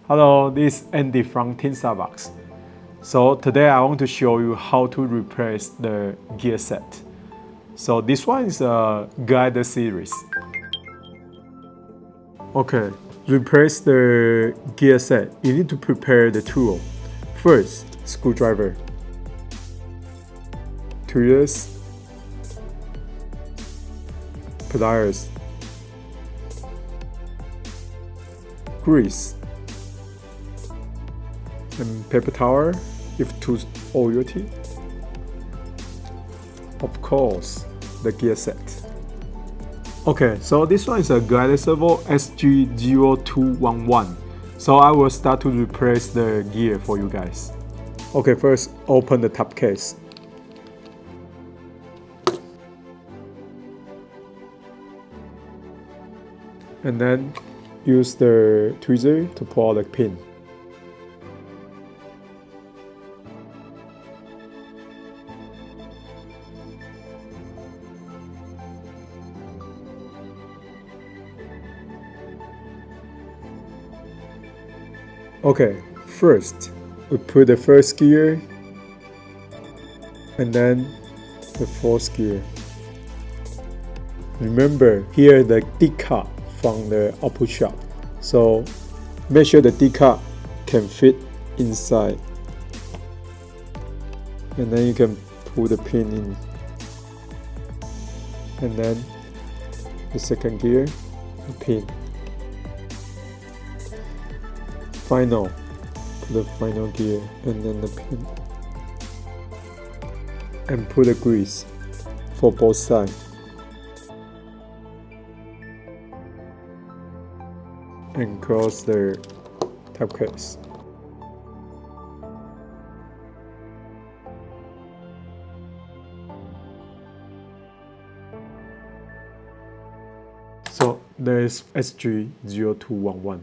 Hello, this is Andy from Team SAVOX. So today I want to show you how to replace the gear set. So this one is a guide series. Okay, replace the gear set. You need to prepare the tool. First, screwdriver, tweezers, pliers, grease, and paper towel if to oilty. Of course, the gear set. Okay, so this one is a guided servo SG-0211. So I will start to replace the gear for you guys. Okay, first open the top case. And then use the tweezer to pull out the pin. Okay, first we put the first gear and then the fourth gear. Remember, here the decal from the output shaft, so make sure the decal can fit inside, and then you can pull the pin in, and then the second gear, the pin. Put the final gear and then the pin, and put the grease for both sides, and close the top case. So there is SG-0211.